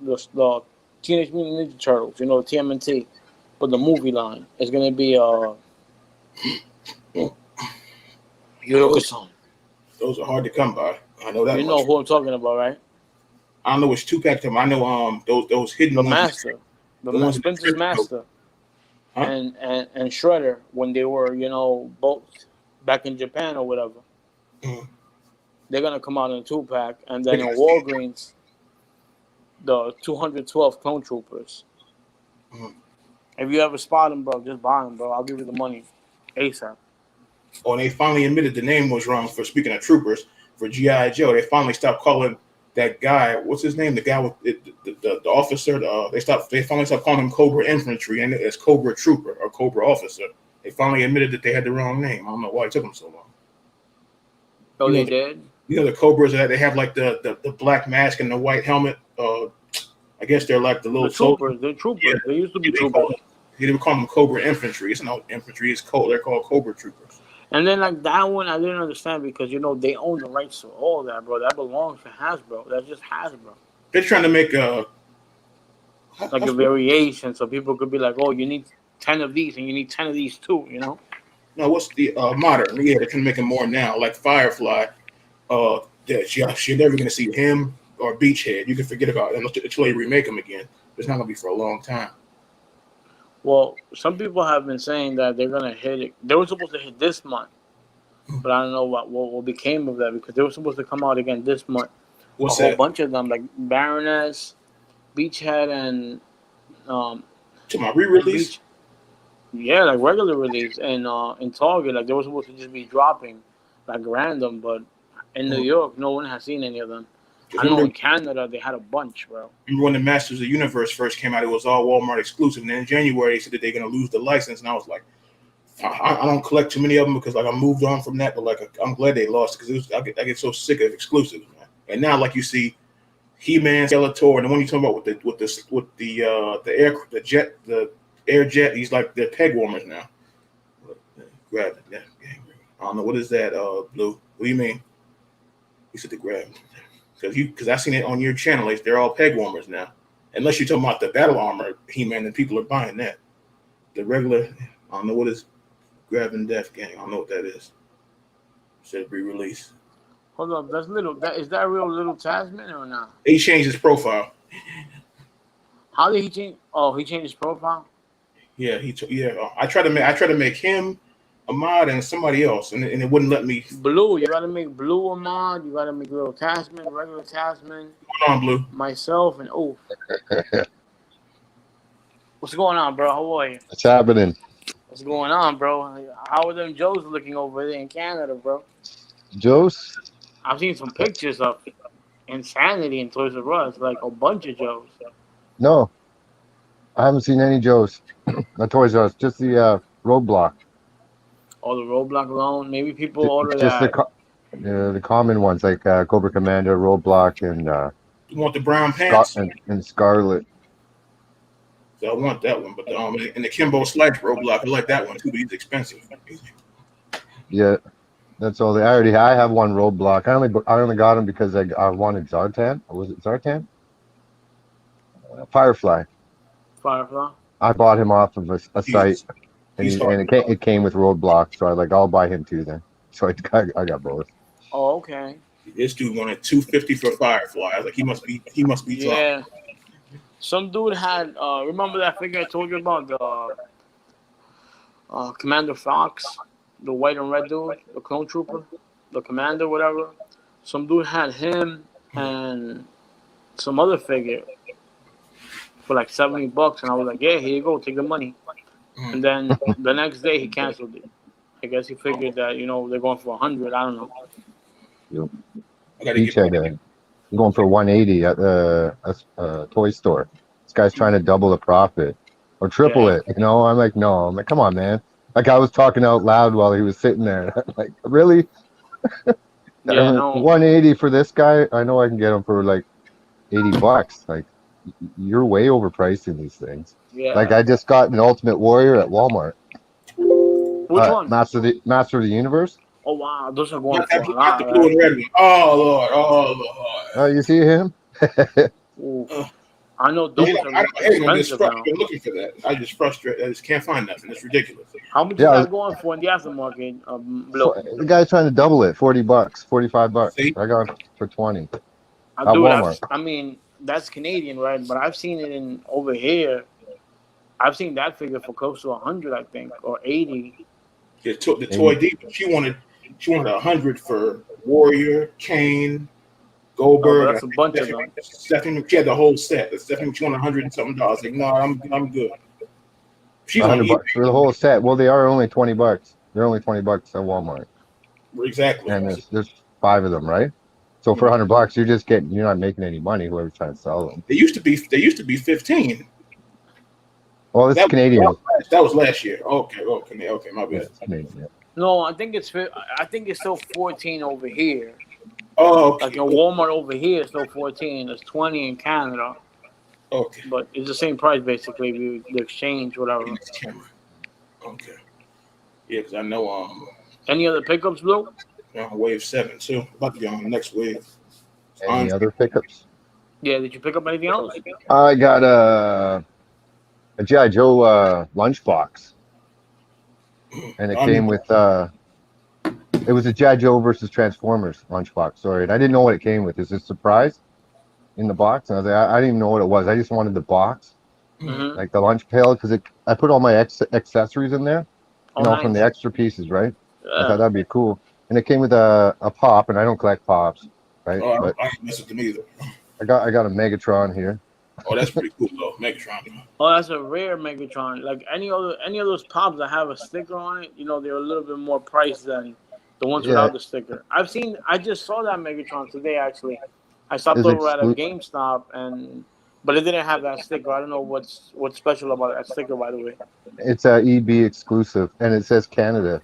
the Teenage Mutant Ninja Turtles, you know, TMNT, but the movie line is gonna be Yoroka-san. Those are hard to come by. I know that. You know who I'm talking about, right? I don't know which Tupac to. I know those hidden the ones. Master, the Splinter's Master, huh? and Shredder when they were, you know, both back in Japan or whatever. Mm. They're gonna come out in a 2-pack, and then in Walgreens, the 212 Clone Troopers. Mm. If you ever spot them, bro, just buy them, bro. I'll give you the money ASAP. Oh, and they finally admitted the name was wrong for speaking of troopers for G.I. Joe. They finally stopped calling that guy. What's his name? The guy with the officer. They finally stopped calling him Cobra Infantry, and it's Cobra Trooper or Cobra Officer. They finally admitted that they had the wrong name. I don't know why it took them so long. Oh, they did. You know the Cobras that they have like the black mask and the white helmet. I guess they're like the little troopers. They're troopers. Yeah. They used to be troopers. They would call them Cobra Infantry. It's not infantry. It's they're called Cobra Troopers. And then like that one, I didn't understand because you know they own the rights to all that, bro. That belongs to Hasbro. That's just Hasbro. They're trying to make a variation, so people could be like, "Oh, you need 10 of these, and you need 10 of these too." You know? No, what's the modern? Yeah, they're trying to make it more now, like Firefly. You're never gonna see him or Beachhead. You can forget about it until they remake them again. It's not gonna be for a long time. Well, some people have been saying that they're gonna hit it. They were supposed to hit this month, but I don't know what became of that because they were supposed to come out again this month. What's a whole bunch of them, like Baroness, Beachhead, and to my re-release. Yeah, like regular release, and in Target, like they were supposed to just be dropping, like random. But in New York, no one has seen any of them. I know in Canada they had a bunch, bro. Remember when the Masters of the Universe first came out? It was all Walmart exclusive. And then in January, they said that they're going to lose the license. And I was like, I don't collect too many of them because like I moved on from that. But like I'm glad they lost because I get so sick of exclusives, man. And now like you see, He-Man, Skeletor, and the one you talking about with the air jet. He's like they're peg warmers now. Grab it. I don't know what is that, Blue. What do you mean? He said to grab. Because I seen it on your channel, they're all peg warmers now. Unless you're talking about the battle armor He-Man, and people are buying that. The regular, I don't know what is grabbing Death Gang. I don't know what that is. It said re-release. Hold up, is that real little Tasman or not? He changed his profile. How did he change? Oh, he changed his profile. Yeah, I tried to make him a mod and somebody else, and it wouldn't let me. Blue, you gotta make Blue a mod. You gotta make little Tasman, regular Tasman. What's going on, Blue? Myself and what's going on, bro? How are you? What's happening? What's going on, bro? How are them Joes looking over there in Canada, bro? Joes? I've seen some pictures of Insanity in Toys R Us, like a bunch of Joes. No, I haven't seen any Joes. Not Toys R Us, just the Roadblock. Oh, the Roadblock alone. Maybe people order just that. The common ones like Cobra Commander, Roadblock, and you want the brown pants and Scarlet. So I want that one, but and the Kimbo Slice Roadblock, I like that one too, but he's expensive. Yeah, that's all. I have one Roadblock. I only got him because I wanted Zartan. Or was it Zartan? Firefly. I bought him off of a site. And it came with Roadblock, so I'll buy him too then. So I got both. Oh, okay. This dude wanted $250 for Firefly. I was like, he must be. Yeah. Some dude had. Remember that figure I told you about, the Commander Fox, the white and red dude, the clone trooper, the commander, whatever. Some dude had him and some other figure for like $70, and I was like, yeah, here you go, take the money. And then the next day he canceled it. I guess he figured that they're going for 100. I don't know. Beachhead, going for 180 at a toy store. This guy's trying to double the profit or triple it. I'm like, no. I'm like, come on, man. Like I was talking out loud while he was sitting there. Like, really? 180 for this guy? I know I can get him for like $80. Like, you're way overpricing these things. Yeah. Like I just got an Ultimate Warrior at Walmart. Which one? Master of the Universe. Oh wow, those are going for a lot. The blue and red one. Oh Lord. Oh, you see him? I know Yeah, those are I hate when this expensive truck. now. I've been looking for that. I just frustrated. I just can't find nothing. It's ridiculous. How much is Yeah, that going for in the aftermarket? Blue. the guy's trying to double it. $40, $45. See, I got it for 20 at Dude, Walmart. I mean, that's Canadian, right? But I've seen it in over here. I've seen that figure for close to 100, I think, or 80. the Maybe toy diva. She wanted 100 for Warrior, Kane, Oh, but Goldberg, and I that's a bunch of think them. Stephanie. She had the whole set. But Stephanie, she wanted 100 and something dollars. Like, no, I'm good. She's on $100 for eBay. the whole set. Well, they are only $20. They're only $20 at Walmart, Exactly. and there's 5 of them, right? So for Mhm. $100, you're not making any money. Whoever's trying to sell them. They used to be 15. Well, this is That Canadian. that was last year. Okay, my Yeah, bad. it's Canadian. Yeah. No, I think it's still 14 over here. Oh, Like okay, in Walmart over here, it's still 14. It's 20 in Canada, okay. but it's the same price basically. The exchange, In whatever. this camera. Okay. Yeah, because I know Any other pickups, Blue? we're on wave 7 too. About to be on the next wave. It's Any Andre. other pickups? Yeah. Did you pick up anything else? I got a GI Joe lunchbox, and it Andre. came with it was a GI Joe versus Transformers lunchbox. Sorry, and I didn't know what it came with. It's a surprise in the box, and I was like, I didn't even know what it was. I just wanted the box, Mm-hmm. like the lunch pail, because I put all my accessories in there, Oh, from the nice. extra pieces, right? I thought Yeah. that'd be cool, and it came with a pop, and I don't collect pops, right? Oh, But I ain't mess with them either. I got a Megatron here. Oh, that's pretty cool though. Megatron. Oh, that's a rare Megatron. Like any of those pops that have a sticker on it, they're a little bit more priced than the ones Yeah, without the sticker. I just saw that Megatron today actually. I stopped is over at a exclusive. GameStop but it didn't have that sticker. I don't know what's special about that sticker, by the way. It's a EB exclusive, and it says Canada.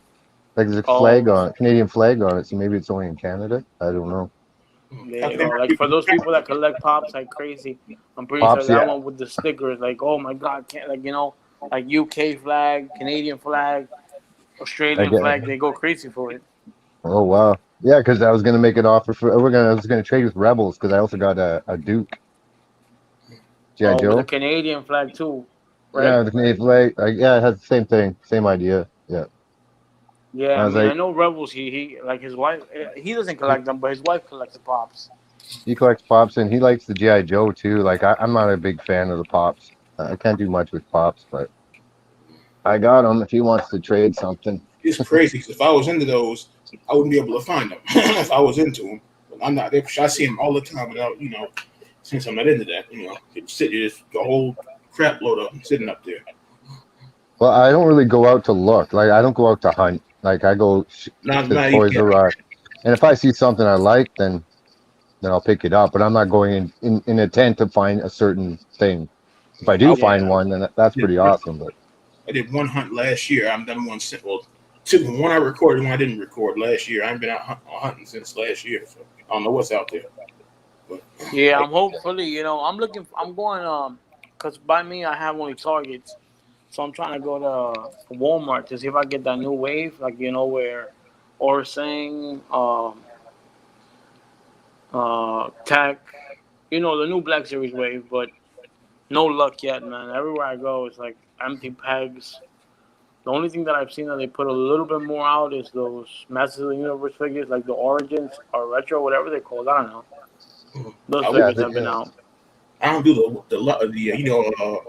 Like there's a flag Oh, on Canadian flag on it, so maybe it's only in Canada. I don't know. there How you can they go. mark Like you? for those people that collect pops like crazy, I'm pretty sure Pops, that yeah. one with the sticker is like, oh my god, can't like UK flag, Canadian flag, I Australian get. flag, they go crazy for it. Oh wow, yeah. Because I was gonna make an offer for. I was gonna trade with Rebels because I also got a Duke GI Oh, with a Joe. Canadian flag too, right? Yeah, the Canadian flag. Yeah, it has the same thing, same idea. Yeah. Yeah, I I was mean, I like, know Rebels. He like his wife. He doesn't collect them, but his wife collects the pops. he collects pops and he likes the GI Joe too. Like I'm not a big fan of the pops. I can't do much with pops, but I got him if he wants to trade something. It's crazy because if I was into those, I wouldn't be able to find them if I was into them. But I'm not. I see them all the time without, since I'm not into that, it's just a whole crap load of them sitting up there. Well, I don't really go out to look. Like I don't go out to hunt. Like I go Not, to not even Toys yet. R Us, and if I see something I like, then I'll pick it up. But I'm not going in intent to find a certain thing. If I do I, find Yeah. one, then that's did pretty one, awesome. But I did one hunt last year. I haven't done one since. Well, two. One I recorded, one I didn't record last year. I haven't been out hunting since last year, so I don't know what's out there. But Yeah, I'm hopefully, I'm going, cause by me I have only Targets, so I'm trying to go to Walmart to see if I get that new wave, like where Orsang, Tech, the new Black Series wave, but no luck yet, man. Everywhere I go, it's like empty pegs. The only thing that I've seen that they put a little bit more out is those Masters of the Universe figures, like the Origins or Retro, whatever they call it. I don't know. Those I would. yeah, figures have been yeah. out. I don't do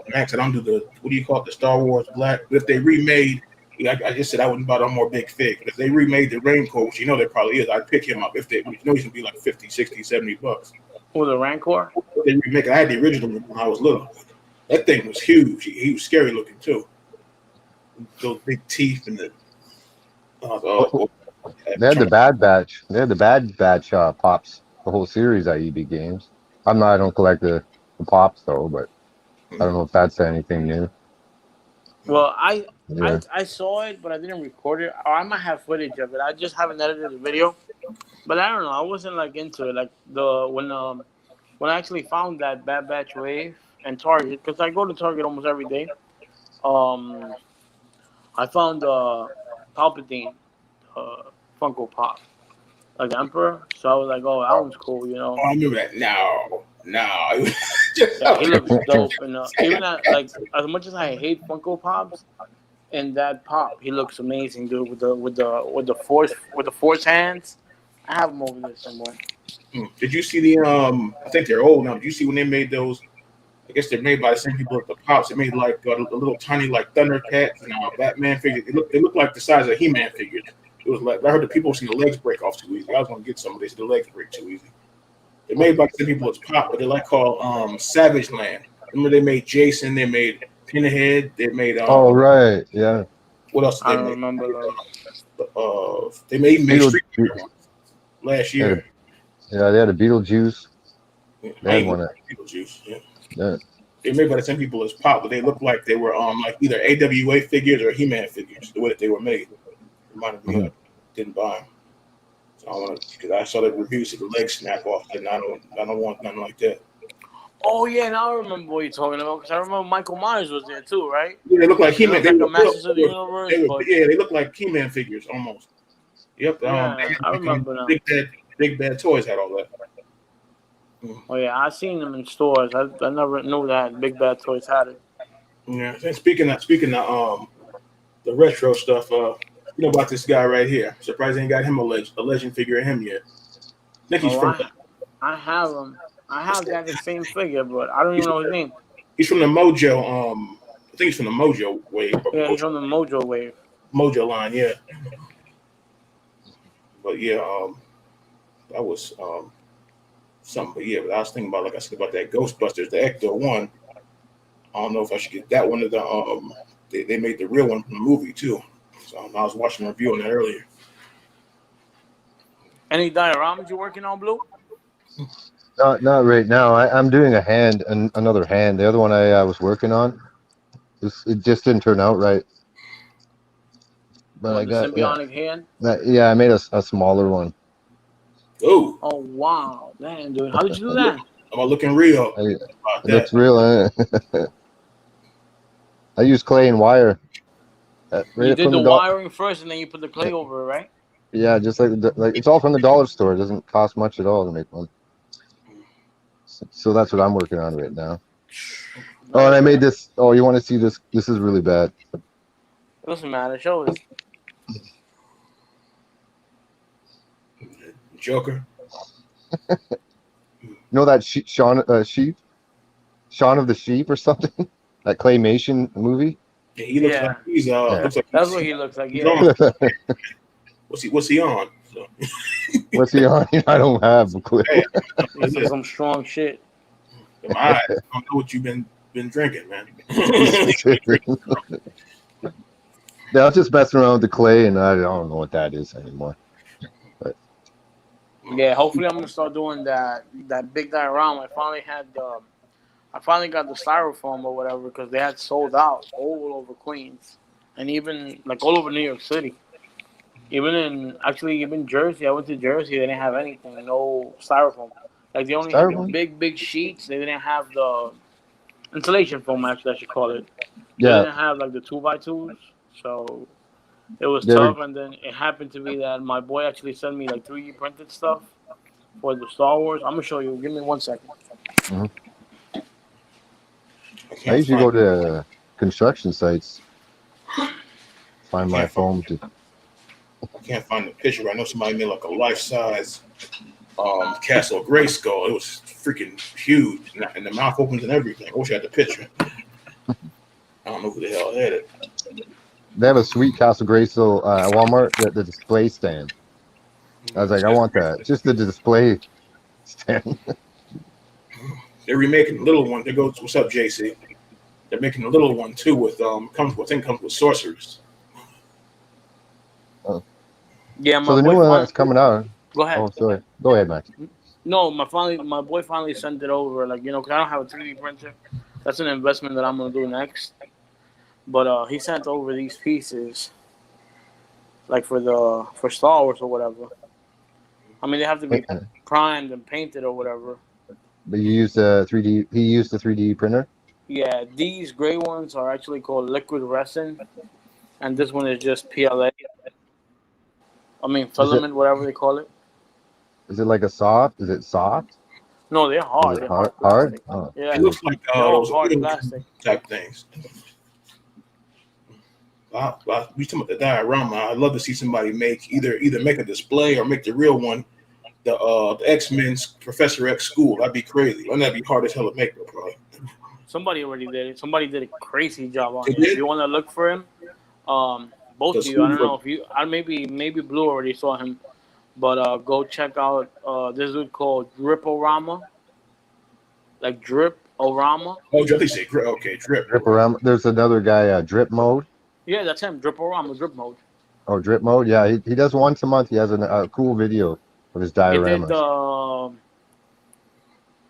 Max. I don't do the what do you call it, the Star Wars Black. But if they remade, I just said I wouldn't buy no more big fig. But if they remade the Raincoat, which there probably is, I'd pick him up. If they, he's gonna be like 50, 60, $70. Oh, the Rancor? If they remake it, I had the original when I was little. That thing was huge. He was scary looking too. Those big teeth and the. Oh, they had the Bad Batch. They had the Bad Batch pops. The whole series at EB Games. I don't collect the pops though, but I don't know if that's anything new. Well, I, I Yeah. I saw it, but I didn't record it. Or I might have footage of it. I just haven't edited the video. But I don't know. I wasn't like into it. Like when I actually found that Bad Batch wave and Target, because I go to Target almost every day. Um, I found Palpatine Funko Pop, like Emperor. So I was like, oh, that one's cool. Oh, I remember that. No. Yeah, he looks dope, and even like as much as I hate Funko Pops, in that pop, he looks amazing, dude. With the force hands, I have him over there somewhere. Did you see the I think they're old now. Did you see when they made those? I guess they're made by the same people at the Pops. They made like a little tiny like Thundercats and Batman figures. They look like the size of He-Man figures. It was like I heard the people see the legs break off too easy. I was gonna get some of these. The legs break too easy. They're made by the same people as Pop, but they're like called Savage Land. Remember they made Jason. They made Pinhead. They made Oh right, yeah. what else did I they don't make? remember those. They made Beetle, Street Fighter ones last they had year. they had a Beetlejuice. Yeah, They I had ain't one. with Beetlejuice. Yeah. Yeah. They're made by the same people as Pop, but they look like they were like either AWA figures or He-Man figures. The way that they were made reminded me Mhm. of. Didn't buy them. So I want to because I saw the reviews of the leg snap off, and I don't want nothing like that. Oh yeah, now I remember what you're talking about because I remember Michael Myers was there too, right? Yeah, they look like It He-Man. looked like a Masters of the Universe, but Yeah, they look like He-Man figures almost. Yep. yeah, I remember now. Big Bad Toys had all that. Oh yeah, I seen them in stores. I never knew that Big Bad Toys had it. Yeah. And speaking of the retro stuff, you know about this guy right here. Surprised they ain't got him a legend figure of him yet. I think he's Oh, from I have him. I have that the same figure, but I don't he's even know his name. he's from the Mojo. I think he's from the Mojo wave, or Yeah, he's from the Mojo Wave. Mojo line. Yeah. But yeah, that was something. But yeah, but I was thinking about like I said about that Ghostbusters, the Ecto one. I don't know if I should get that one of the they made the real one from the movie too. So I was watching a review on that earlier. Any dioramas you working on, Blue? Not right now. I'm doing another hand. The other one I was working on, it just didn't turn out right. But Oh, I the got symbiotic hand. yeah. I made a smaller one. Oh, Oh wow, man, dude, how did you do that? am I looking real It about that? looks real. I use clay and wire You right did from the the dollar. wiring first, and then you put the clay over it, right? Yeah, just like it's all from the dollar store. It doesn't cost much at all to make one. So that's what I'm working on right now. Oh, and I made this. Oh, you want to see this? This is really bad. Doesn't matter. Show us. Joker. You know that sheep, Shaun of the Sheep or something? That claymation movie. Yeah, he looks like Yeah, he's Yeah. looks like that's what he looks like. he's Yeah. on. What's he on? So, What's he on? I don't have a clue. hey, This is some strong shit. my eyes. I don't know what you've been drinking, man. Yeah, I was just messing around with the clay, and I don't know what that is anymore. But Yeah, hopefully I'm gonna start doing that big diorama. I finally got the styrofoam or whatever because they had sold out all over Queens and even like all over New York City. Even Jersey. I went to Jersey. They didn't have anything. No styrofoam. Like they only had the styrofoam? big sheets. They didn't have the insulation foam. Actually, I should call it. They Yeah, didn't have like the 2x2s. So it was they were. tough. And then it happened to be that my boy actually sent me like 3D printed stuff for the Star Wars. I'm gonna show you. Give me 1 second. Mhm. I I can't usually find. go to construction sites, find my Can't find. foam to. I can't find the picture. I know somebody made like a life size Castle Grayskull. It was freaking huge, and the mouth opens and everything. I wish I had the picture. I don't know who the hell had it. They have a sweet Castle Grayskull at Walmart. The display stand. I was like, I want that. Just the display stand. They're remaking the little one. There goes what's up, JC. They're making a little one too with comes with sorcerers. Yeah, So my the new boy. one that's coming out. Go ahead. Oh, sorry. Go ahead, Max. No, my boy finally sent it over. Like 'cause I don't have a 3D printer. That's an investment that I'm gonna do next. But he sent over these pieces, like for Star Wars or whatever. I mean, they have to be primed and painted or whatever. But you used the 3D. He used the 3D printer. Yeah, these gray ones are actually called liquid resin, and this one is just PLA. I mean, Is it? filament, whatever they call it. Is it like a soft? Is it soft? No, they're Is hard. it They're hard? hard Hard? plastic. Oh, Yeah, It looks like they're all those hard aluminum plastic. type things. We talking about the diorama. I'd love to see somebody make either make a display or make the real one. The X-Men's Professor X school. That'd be crazy. Wouldn't that be hard as hell to make, though, probably? Somebody already did it. Somebody did a crazy job on They it. If did you want to look for him, both the of you. I school don't for know if you. I maybe Blue already saw him, but go check out this dude called Driporama, like Driporama. oh, they say drip. Okay, drip. drip around. There's another guy, drip mode. Yeah, that's him. Driporama, drip mode. Oh, drip mode. Yeah, he does once a month. He has a cool video of his He did dioramas.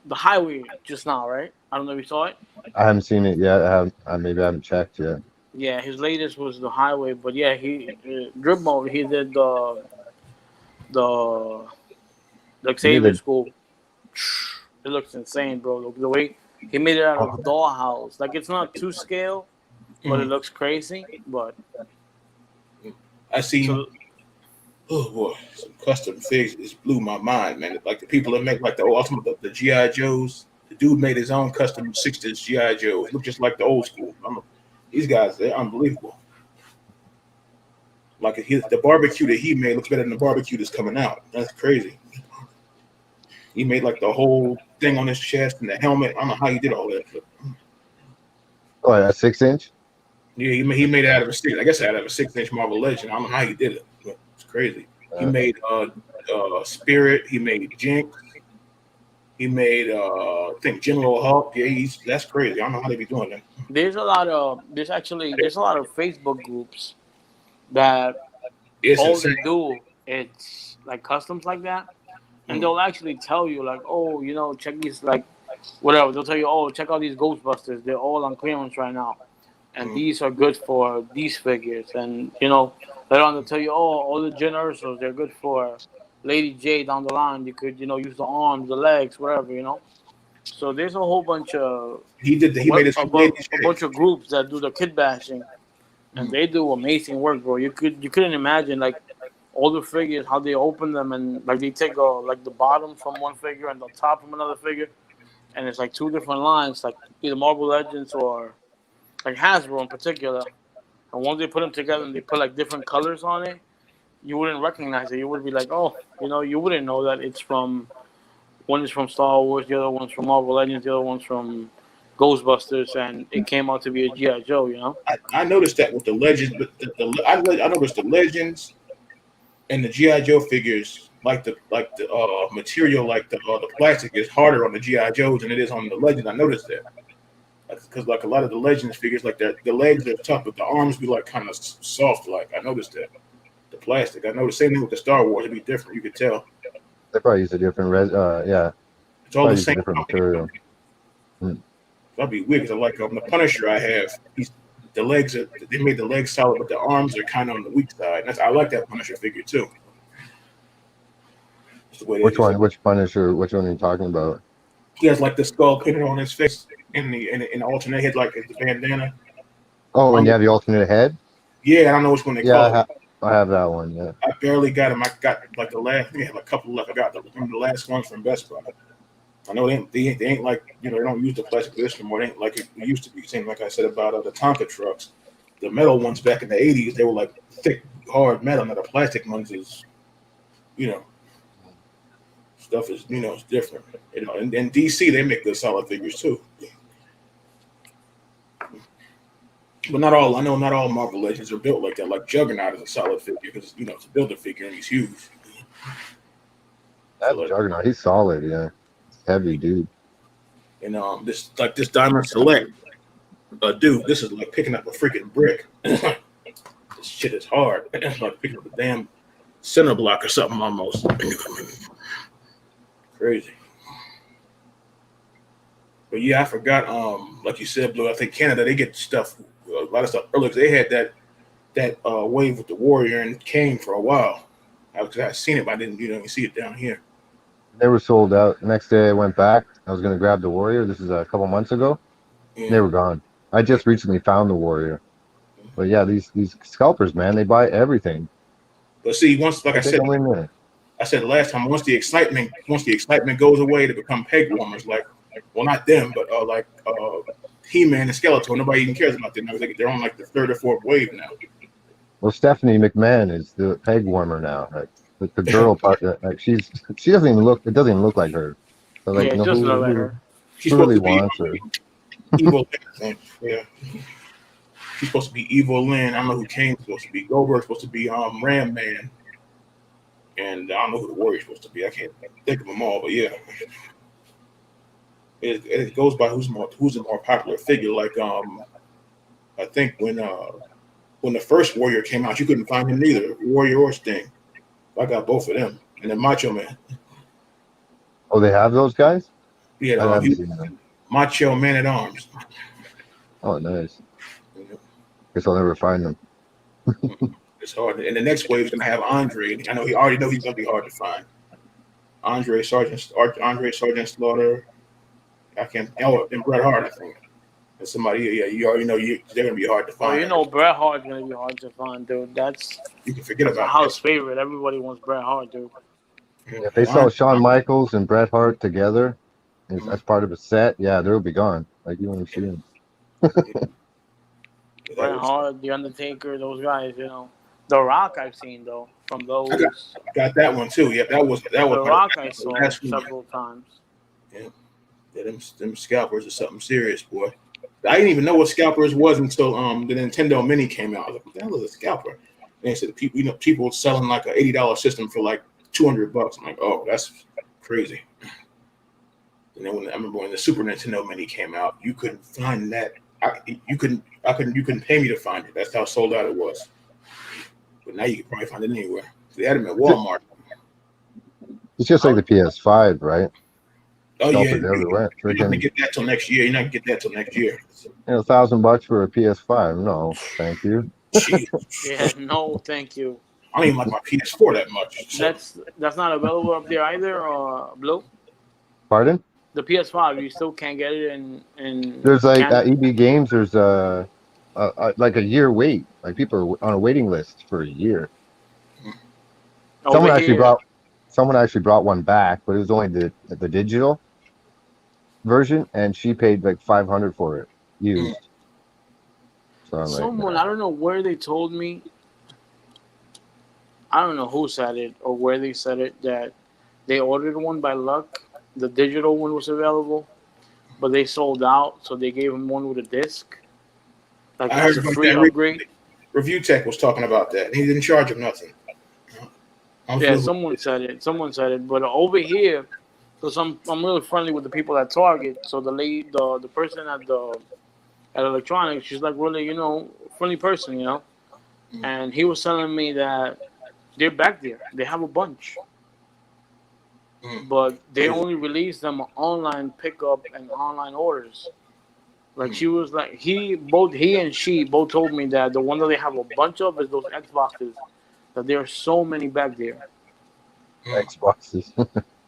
The highway just now, right? I don't know if you saw it. I haven't seen it yet. Maybe I haven't checked yet. Yeah, his latest was the highway, but yeah, he drip mode. He did the He made Xavier the School. It looks insane, bro. The way he made it out of dollhouse, like it's not to scale, but it looks crazy. But I seen. so Oh boy, some custom figs just blew my mind, man. Like the people that make like the ultimate the GI Joes. The dude made his own custom 6-inch GI Joe. It looked just like the old school. These guys, they're unbelievable. Like the barbecue that he made looks better than the barbecue that's coming out. That's crazy. He made like the whole thing on his chest and the helmet. I don't know how he did all that. But oh, a 6-inch. yeah, he made it out of a six. I guess out of a 6-inch Marvel Legend. I don't know how he did it. But it's crazy. He made Spirit. He made Jinx. He made I think General Hulk. Yeah, that's crazy. I don't know how they be doing that. there's a lot of there's a lot of Facebook groups that It's all insane. they do it's like customs like that, and they'll actually tell you like, oh, check these like whatever. They'll tell you, oh, check out these Ghostbusters. They're all on clearance right now, and these are good for these figures. And later on they'll tell you, oh, all the Gen Ursos, they're good for Lady J down the line. You could use the arms, the legs, whatever. So there's a whole bunch of He made his a bunch of groups that do the kid bashing, and they do amazing work, bro. You couldn't imagine like all the figures, how they open them, and like they take like the bottom from one figure and the top from another figure, and it's like two different lines, like either Marvel Legends or like Hasbro in particular. And once they put them together and they put like different colors on it, you wouldn't recognize it. You would be like, oh, you wouldn't know that it's from one is from Star Wars, the other one's from Marvel Legends, the other one's from Ghostbusters, and it came out to be a GI Joe. I noticed that with the Legends, but I noticed the Legends and the GI Joe figures, like the material, like the plastic is harder on the GI Joes than it is on the Legends. I noticed that because like a lot of the Legends figures, like the legs are tough, but the arms be like kind of soft. Like I noticed that the plastic. I know the same thing with the Star Wars. It'd be different. You could tell. They probably use a different yeah. It's all Probably the use a same different company. material. That'd be weird because like the Punisher I have, the legs they made the legs solid, but the arms are kind of on the weak side. I like that Punisher figure too. Which one? Which Punisher? Which one are you talking about? He has like the skull painted on his face in the alternate head, like the bandana. Oh, and you have the alternate head? Yeah, I don't know which one they Yeah, call it. I have that one. Yeah. I barely got him. I got like the last. We have a couple left. I got the last ones from Best Buy. I know they ain't like they don't use the plastic this anymore. They ain't like it used to be. Same like I said about the Tonka trucks, the metal ones back in the '80s. They were like thick, hard metal. Now the plastic ones is, stuff is it's different. And DC they make good solid figures too. But not all. I know not all Marvel Legends are built like that. Like Juggernaut is a solid figure because it's a builder figure and he's huge. That's Juggernaut. He's solid. Yeah, heavy dude. And this Diamond Select, dude, this is like picking up a freaking brick. This shit is hard. It's like picking up a damn center block or something almost. Crazy. But yeah, I forgot. Like you said, Blue. I think Canada they get stuff, a lot of stuff early. They had that wave with the Warrior and Kane for a while. I seen it, but I didn't even see it down here. They were sold out. The next day I went back. I was gonna grab the Warrior. This is a couple months ago. Yeah. They were gone. I just recently found the Warrior. But yeah, these scalpers, man, they buy everything. But see, once like I said, I said last time, once the excitement goes away, they become peg warmers. Like, well, not them, but like He-Man and Skeletor. Nobody even cares about them. They're on like the third or fourth wave now. Well, Stephanie McMahon is the peg warmer now. Like the girl part, like she doesn't even look. It doesn't even look like her. So like, Yeah, it doesn't look like her. She's who supposed really to be wants her? Evil Lynn. Yeah, she's supposed to be Evil Lynn. I don't know who Kane's supposed to be. Goldberg's supposed to be Ram Man, and I don't know who the Warrior's supposed to be. I can't think of them all, but yeah, it goes by who's a more popular figure. Like I think when the first Warrior came out, you couldn't find him neither, Warrior or Sting. I got both of them, and then Macho Man. Oh, they have those guys? Yeah, I haven't seen them. Macho Man at Arms. Oh, nice. Guess I'll never find them. It's hard, and the next wave is gonna have Andre. I know he's gonna be hard to find. Andre Sergeant Slaughter. I can't. Oh, and Bret Hart, I think. And somebody, yeah, you already know they're gonna be hard to find. Oh, you know, Bret Hart's gonna be hard to find, dude. You can forget about a house favorite. Everybody wants Bret Hart, dude. Yeah, if they saw Shawn Michaels and Bret Hart together as part of a set, yeah, they'll be gone. Like you won't see them. Bret Hart, The Undertaker, those guys, you know. The Rock I've seen though from those. I got that one too. Yeah, that was The Rock I saw several times. Yeah, them scalpers are something serious, boy. I didn't even know what scalpers was until the Nintendo Mini came out. I was like, what the hell is a scalper? And they said people selling like an $80 system for like $200. I'm like, oh, that's crazy. And then I remember when the Super Nintendo Mini came out, you couldn't find that. You couldn't pay me to find it. That's how sold out it was. But now you can probably find it anywhere. They had them at Walmart. It's just like the PS5, right? Oh yeah, everywhere. You're not gonna get that till next year. You're not gonna get that till next year. $1,000 for a PS5? No, thank you. Yeah, no, thank you. I don't even like my PS4 that much. So. That's not available up there either, Blue. Pardon? The PS5, you still can't get it in. There's like at EB Games. There's like a year wait. Like people are on a waiting list for a year. Someone actually brought one back, but it was only the digital version, and she paid like $500 for it used. So someone, I don't know where they told me. I don't know who said it or where they said it, that they ordered one by luck. The digital one was available, but they sold out, so they gave him one with a disc. Like it's a free upgrade. Review Tech was talking about that. He didn't charge him nothing. Yeah, someone said it. But over here, because I'm really friendly with the people at Target. So the person at electronics, she's like really, friendly person, And he was telling me that they're back there. They have a bunch. But they only release them online pickup and online orders. Like she was like he and she both told me that the one that they have a bunch of is those Xboxes. That there are so many back there. Xboxes.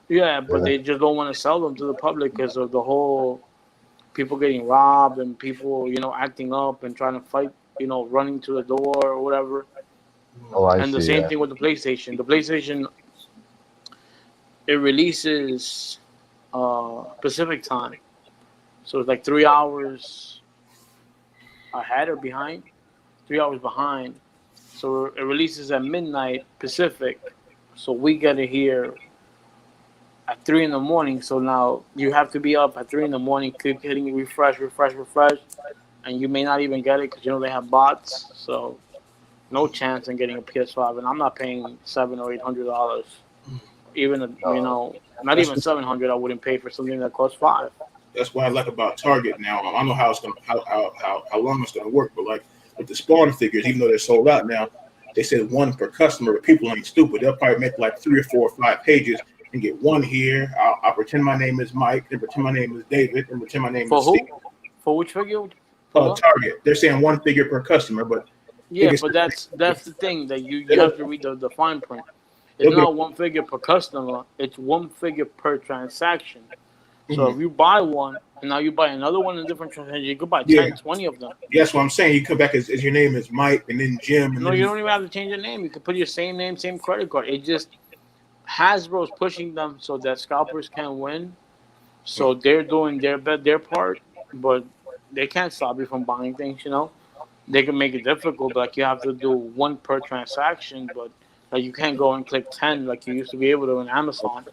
Yeah, but they just don't want to sell them to the public because of the whole people getting robbed and people, acting up and trying to fight, running to the door or whatever. Oh, I see. And the same thing with the PlayStation. The PlayStation, it releases Pacific time. So it's like 3 hours ahead or behind. 3 hours behind. So it releases at midnight Pacific. So we get it here at 3 a.m. So now you have to be up at 3 a.m. Keep hitting refresh. And you may not even get it because, they have bots. So no chance in getting a PS5. And I'm not paying $700 or $800. Even, not even $700 I wouldn't pay for something that costs $500. That's what I like about Target now. I don't know how long it's gonna work, but like with the Spawn figures, even though they're sold out now, they said one per customer. But people ain't stupid. They'll probably make like 3 or 4 or 5 pages and get one here. I'll pretend my name is Mike, then pretend my name is David, and pretend my name is Steve. For which figure? Target. They're saying one figure per customer, but yeah, but that's the thing that you have to read the fine print. It's not one figure per customer. It's one figure per transaction. So if you buy one and now you buy another one in different transactions, you could buy 10, 20 of them. Yeah, that's what I'm saying. You come back as your name is Mike and then Jim. And no, you don't even have to change your name. You can put your same name, same credit card. It just Hasbro's pushing them so that scalpers can win. So they're doing their part, but they can't stop you from buying things. They can make it difficult, but like you have to do one per transaction, but like you can't go and click 10 like you used to be able to in Amazon.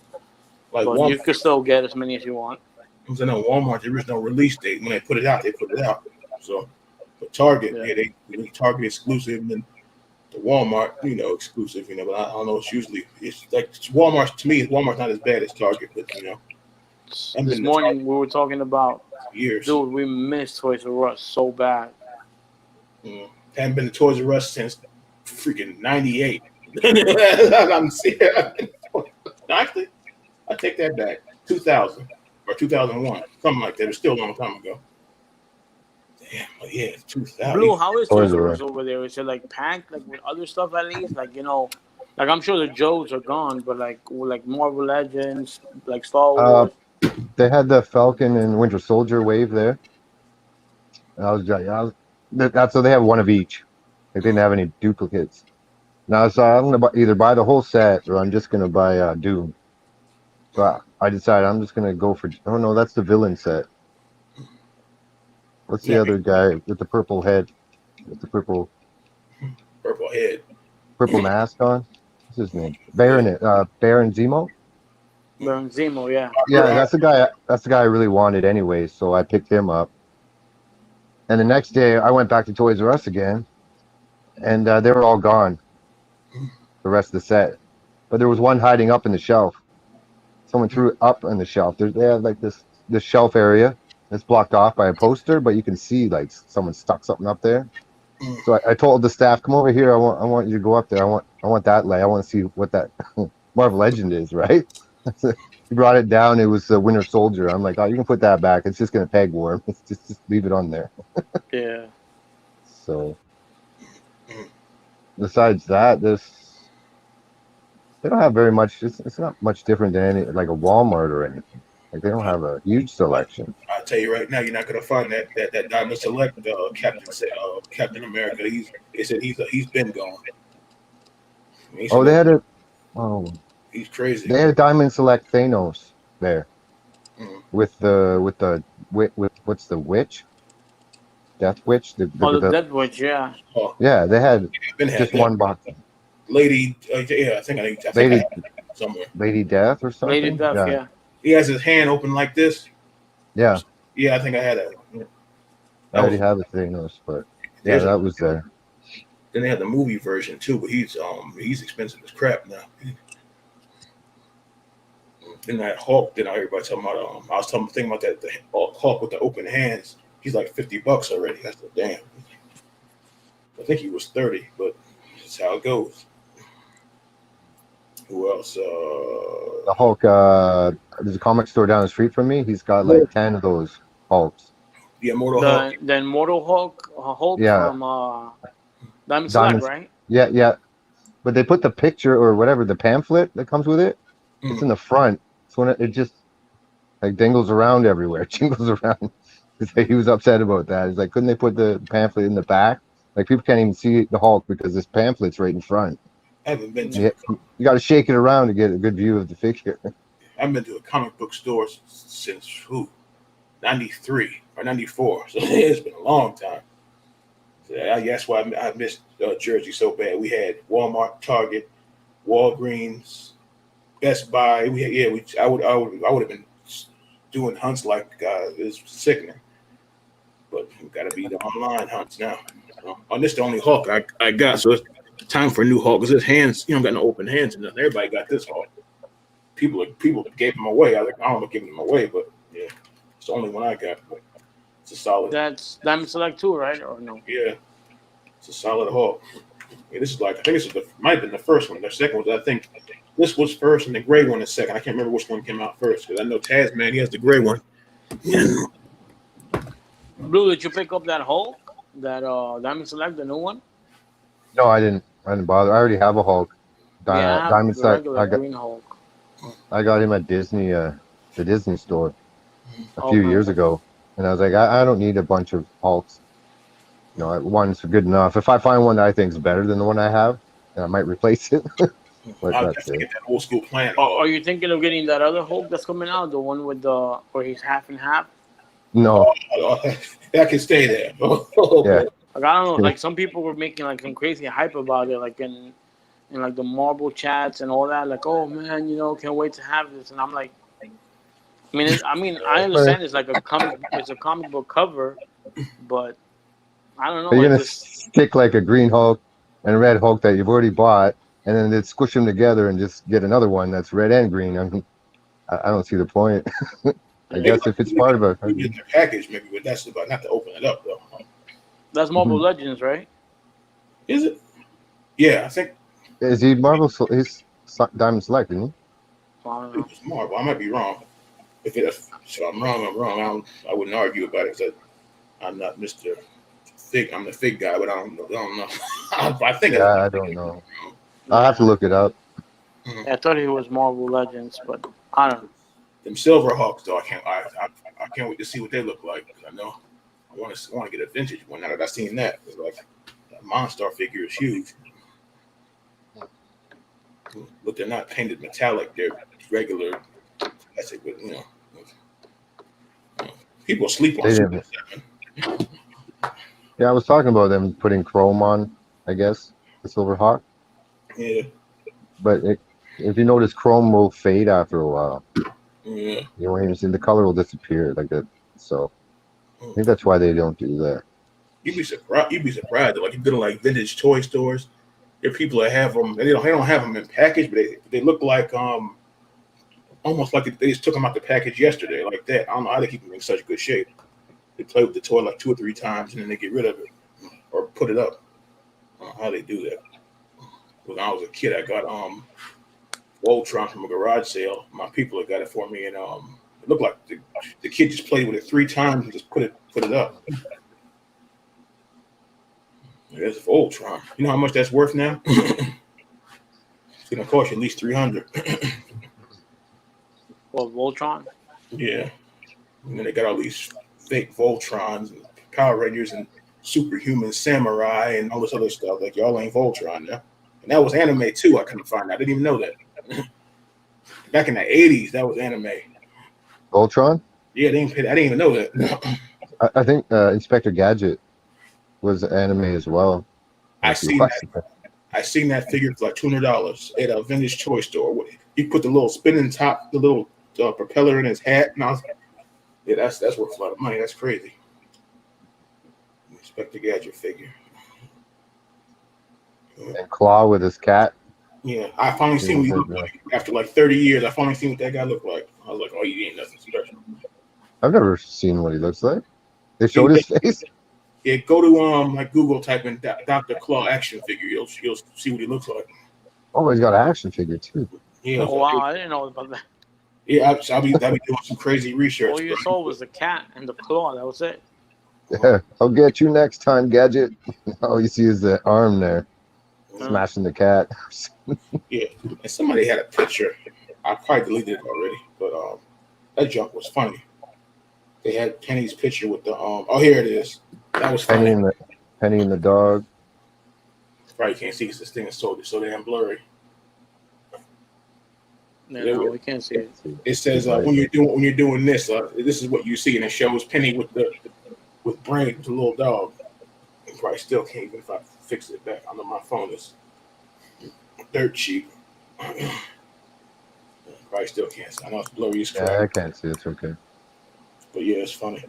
Like But you Walmart, could still get as many as you want. because I know Walmart, there is no release date. When they put it out, they put it out. So, but Target, Yeah. yeah, they Target exclusive, and then the Walmart, exclusive. But I don't know. It's like Walmart to me. Walmart's not as bad as Target, but I've This been to Target morning we were talking about, for years. dude, we missed Toys R Us so bad. Haven't been to Toys R Us since freaking '98. I'm serious. Actually, I take that back. 2000 or 2001, something like that. It's still a long time ago. Damn, but yeah, 2000. Blue, how is Toys Toys R R Us over there? Is it like packed, like with other stuff at least? Like like I'm sure the Joes are gone, but like Marvel Legends, like Star Uh, Wars. they had the Falcon and Winter Soldier wave there. And that's so they have one of each. They didn't have any duplicates. Now, so I'm gonna either buy the whole set or I'm just gonna buy Doom. So I decided I'm just gonna go for. Oh no, that's the villain set. What's the Yeah, other guy with the purple head, with the purple head. mask on? What's his name? Baron Zemo. Baron Zemo, yeah. Yeah, that's the guy. That's the guy I really wanted anyway. So I picked him up. And the next day I went back to Toys R Us again, and they were all gone. The rest of the set, but there was one hiding up in the shelf. Someone threw it up on the shelf. They have like this shelf area that's blocked off by a poster, but you can see like someone stuck something up there. So I told the staff, "Come over here. I want you to go up there. I want that light. I want to see what that Marvel Legend is." Right? He brought it down. It was the Winter Soldier. I'm like, "Oh, you can put that back. It's just gonna peg warm. It's just leave it on there." Yeah. So besides that, they don't have very much. It's not much different than any like a Walmart or anything. Like they don't have a huge selection. I'll tell you right now, you're not gonna find that Diamond Select Captain America. They said he's been gone. Oh, they had a oh He's crazy. they had a Diamond Select Thanos there Mm. with what's the witch? Death Witch? Oh, the Dead Witch, yeah. Oh, Yeah, they had been had just that. one box. Lady, yeah, I think I Lady have it somewhere. Lady Death or Lady something. Death, yeah. He has his hand open like this. Yeah. Yeah, I think I had it. I already have a Thanos, but yeah, There's that was there. Then they had the movie version too, but he's expensive as crap now. Then that Hulk, everybody talking about. I was thinking about that the Hulk with the open hands. He's like $50 already. That's the damn. I think he was 30, but that's how it goes. Who else? The Hulk. There's a comic store down the street from me. He's got like 10 of those Hulks. The Immortal Hulk. The Immortal Hulk Yeah. from Diamond Select, right? Yeah, yeah. But they put the picture or whatever, the pamphlet that comes with it. It's in the front. So when it just like dingles around everywhere, jingles around. He was upset about that. He's like, couldn't they put the pamphlet in the back? Like people can't even see the Hulk because this pamphlet's right in front. I haven't been to. You got to shake it around to get a good view of the figure. I've been to a comic book store since 93 or 94. So it's been a long time. So that's why I missed Jersey so bad. We had Walmart, Target, Walgreens, Best Buy. I would have been doing hunts like it's sickening. But we got to be the online hunts now. This is the only Hulk I got, so it's time for a new Hulk because his hands, you don't got no open hands and nothing. Everybody got this Hulk. People gave him away. I was like, I don't know, giving him away, but yeah, it's the only one I got. But it's a solid. That's Diamond Select 2, right? Or no? Yeah, it's a solid Hulk. Yeah, this is like I think this might have been the first one. The second was I think this was first, and the gray one is second. I can't remember which one came out first because I know Tasman he has the gray one. Blue, did you pick up that Hulk? That Diamond Select, the new one? No, I didn't bother. I already have a Hulk. Yeah, Diamond the Select. regular green Hulk. I got him at Disney, the Disney store a few years ago, and I was like, I don't need a bunch of Hulks. One's good enough. If I find one that I think is better than the one I have, then I might replace it. But I'll that's definitely it. get that old school plan. Are you thinking of getting that other Hulk that's coming out, the one with the where he's half and half? No, That can stay there. Oh, yeah, boy. Like I don't know, like some people were making like some crazy hype about it, like in like the Marvel chats and all that. Like, oh man, can't wait to have this. And I'm like, I but understand it's like it's a comic book cover, but I don't know, you're like gonna this. stick like a green Hulk and a red Hulk that you've already bought, and then they'd squish them together and just get another one that's red and green. I mean, I don't see the point. I Maybe guess if it's part of a, we get in the package, maybe, but that's about not to open it up though. That's Marvel Legends, right? Is it? Yeah, I think is he Marvel? He's Diamond Select, isn't he? I don't it know. was Marvel. I might be wrong. So I'm wrong, I'm wrong. I wouldn't argue about it because I'm not Mr. Thick. I'm the thick guy, but I don't know. I think it's Yeah, I don't know. I'll have to look it up. Yeah, I thought he was Marvel Legends, but I don't know. them Silver Hawks though. I can't wait to see what they look like. I know I want to get a vintage one now that I've seen that. It's like that Monstar figure is huge. But they're not painted metallic. They're regular plastic, but people sleep on They Super didn't. 7. Yeah, I was talking about them putting chrome on. I guess the Silver Hawk, Yeah. but if you notice, chrome will fade after a while. Yeah. You won't even see the color will disappear like that. So I think that's why they don't do that. You'd be surprised. You'd be surprised. Like you go to like vintage toy stores, there are people that have them. They don't have them in package, but they look like almost like they just took them out the package yesterday, like that. I don't know how they keep them in such good shape. They play with the toy like 2 or 3 times and then they get rid of it or put it up. I don't know how they do that. When I was a kid, I got Voltron from a garage sale. My people had got it for me, and it looked like the kid just played with it 3 times and just put it up. There's Voltron. You know how much that's worth now? It's gonna cost you at least $300. Well, Voltron. Yeah. And then they got all these fake Voltrons and Power Rangers and Superhuman Samurai and all this other stuff. Like y'all ain't Voltron now. And that was anime too. I couldn't find out. I didn't even know that. Back in the 80s, that was anime. Voltron? Yeah, I didn't even know that. I think Inspector Gadget was anime as well. I seen that figure for like $200 at a vintage toy store. He put the little spinning top, the little propeller in his hat, and I was, yeah, that's worth a lot of money. That's crazy. Inspector Gadget figure. And Claw with his cat. Yeah, I finally seen what he looked like after like 30 years. I finally seen what that guy looked like. I was like, oh, he ain't nothing special. I've never seen what he looks like. They showed his face. Yeah, go to like Google, type in Dr. Claw action figure. You'll see what he looks like. Oh, he's got an action figure too. Yeah. Oh wow, I didn't know about that. Yeah, I'll be doing some crazy research. All you saw was the cat and the claw. That was it. Yeah, I'll get you next time, Gadget. All you see is the arm there, smashing the cat. Yeah, and somebody had a picture. I probably deleted it already, but that junk was funny. They had Penny's picture with the oh, here it is. That was funny. Penny and the dog. Probably can't see because this thing is so damn blurry. No, we can't see it. It says when you're doing this, this is what you see, and it shows Penny with Brain, with the little dog. You probably still can't, even if I fix it back. I know my phone is dirt cheap. Probably still can't see. I know it's blurry as crap. Yeah, I can't see. It's okay. But yeah, it's funny.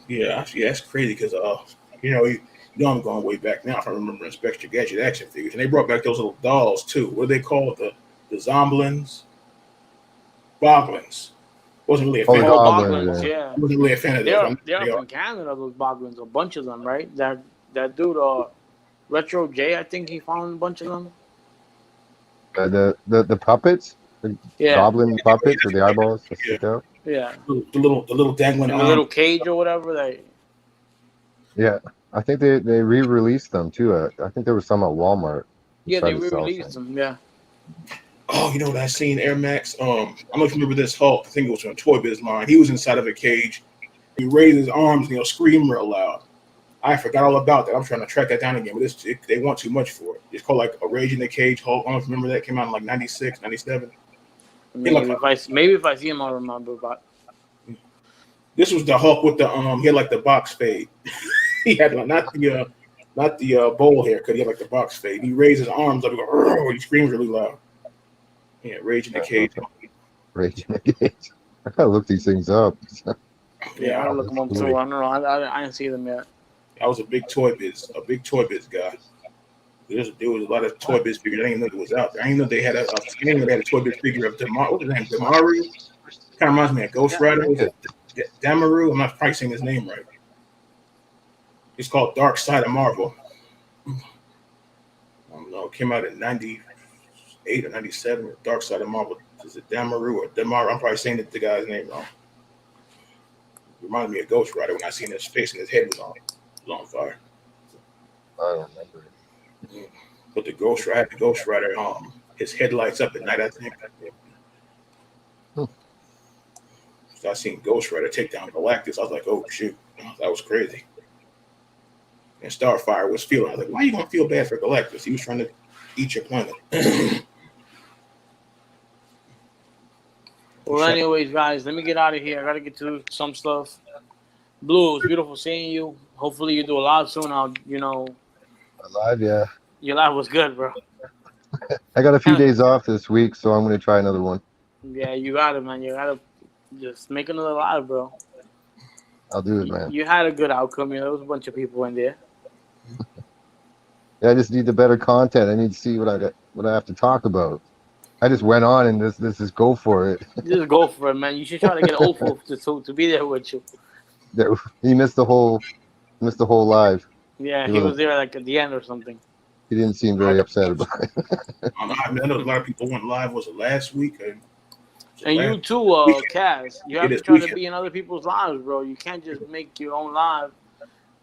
Yeah, that's crazy because I'm going way back now. If I remember Inspector Gadget action figures, and they brought back those little dolls too. What do they call it? The Zomblins, Boglins. Wasn't really a fan. Oh, of Boglins, yeah. Wasn't really a fan of those. They're from Canada. Those Boglins, a bunch of them, right? That dude, Retro J, I think he found a bunch of them. The puppets, goblin puppets with the eyeballs that stick out. Yeah, the little dangling, in the little cage or whatever. Yeah, I think they re-released them too. I think there was some at Walmart. Yeah, they re-released them. Yeah. Oh, you know what I seen Air Max? I don't know if you remember this Hulk. I think it was from Toy Biz line. He was inside of a cage. He raised his arms and he'll scream real loud. I forgot all about that. I'm trying to track that down again, but they want too much for it. It's called like a Rage in the Cage Hulk. I don't know if you remember that. Came out in like 96, 97. Maybe if I see him, I'll remember. But this was the Hulk with the he had like the box fade. He had like not the bowl haircut. He had like the box fade. He raised his arms up and go, he screams really loud. Yeah, Rage in the Cage. Rage in the Cage. I gotta look these things up. yeah, I'll look them up too. I don't know. I didn't see them yet. I was a big Toy Biz guy. There was a lot of Toy Biz figures. I didn't know it was out there. I didn't know they had a Toy Biz figure of Damaru. What's his name? Damaru? Kind of reminds me of Ghost Rider. Damaru? I'm not probably saying his name right. It's called Dark Side of Marvel. I don't know. It came out in 98 or 97. Dark Side of Marvel. Is it Damaru or Damaru? I'm probably saying the guy's name wrong. It reminded me of Ghost Rider when I seen his face and his head was on fire. I don't remember it. But the Ghost Rider, his headlights up at night, I think. So I seen Ghost Rider take down Galactus. I was like, oh shoot, that was crazy. And Starfire was feeling. I was like, why are you gonna feel bad for Galactus? He was trying to eat your planet. Well, anyways, guys, let me get out of here. I gotta get to some stuff. Blue, it's beautiful seeing you. Hopefully, you do a live soon. Live, yeah. Your live was good, bro. I got a few days off this week, so I'm gonna try another one. Yeah, you got it, man. You gotta just make another live, bro. I'll do it, man. You had a good outcome. There was a bunch of people in there. Yeah, I just need the better content. I need to see what I have to talk about. I just went on and this is go for it. Just go for it, man. You should try to get Opal to be there with you. He missed the whole live. Yeah, he was there like at the end or something. He didn't seem very upset about it. I know a lot of people went live. Was it last week? And you too, Kaz. You have to try to be in other people's lives, bro. You can't just make your own live.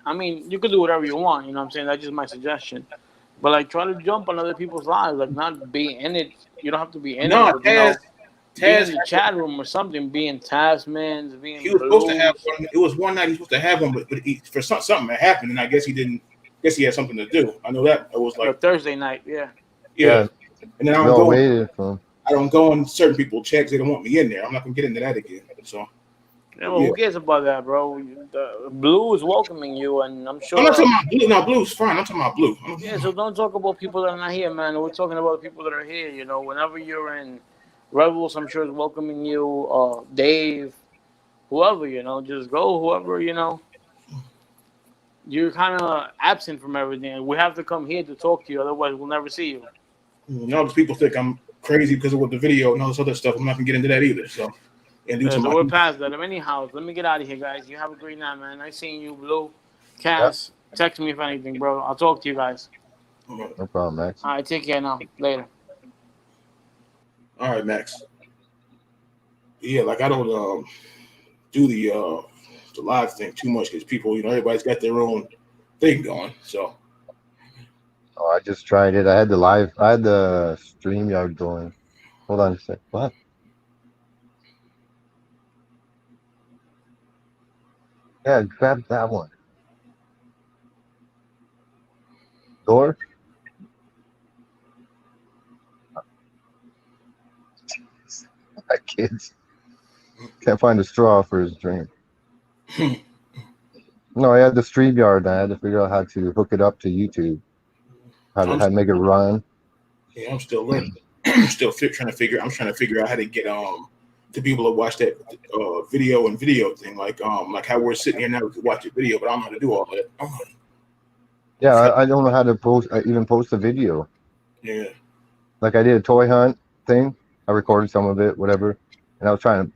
I mean, you can do whatever you want. You know what I'm saying? That's just my suggestion. But like, try to jump on other people's lives. Like, not be in it. You don't have to be in it. But, Taz, be in the chat room or something. Be in Tasman's. Be in he was supposed to have one. It was one night he was supposed to have one, but for something that happened, and I guess he didn't. Guess he had something to do. I know that it was like Thursday night. Yeah. And then I don't go on certain people's checks. They don't want me in there. I'm not gonna get into that again. So. Yeah, well, who cares about that, bro? Blue is welcoming you, and I'm sure. I'm not talking about Blue. No, Blue's fine. I'm talking about Blue. Yeah, so don't talk about people that are not here, man. We're talking about the people that are here. You know, whenever you're in Rebels, I'm sure is welcoming you. Dave, whoever, you know, just go. Whoever, you know. You're kind of absent from everything. We have to come here to talk to you, otherwise we'll never see you. No, people think I'm crazy because of what the video and all this other stuff. I'm not gonna get into that either. So. So we're past that. Anyhow, let me get out of here, guys. You have a great night, man. Nice seeing you, Blue. Cass, text me if anything, bro. I'll talk to you guys. No problem, Max. All right, take care now. Later. All right, Max. Yeah, like I don't do the live thing too much because people, you know, everybody's got their own thing going. So. Oh, I just tried it. I had the StreamYard going. Hold on a sec. What? Yeah, grab that one. Door? My kids. Can't find a straw for his drink. No, I had the StreamYard. I had to figure out how to hook it up to YouTube. How to make it run. Yeah, I'm still learning. I'm trying to figure out how to get to be able to watch that video thing, like how we're sitting here now, we could watch a video, but I don't know how to do all that. Yeah, I don't know how to post a video. Yeah. Like I did a toy hunt thing. I recorded some of it, whatever, and I was trying to.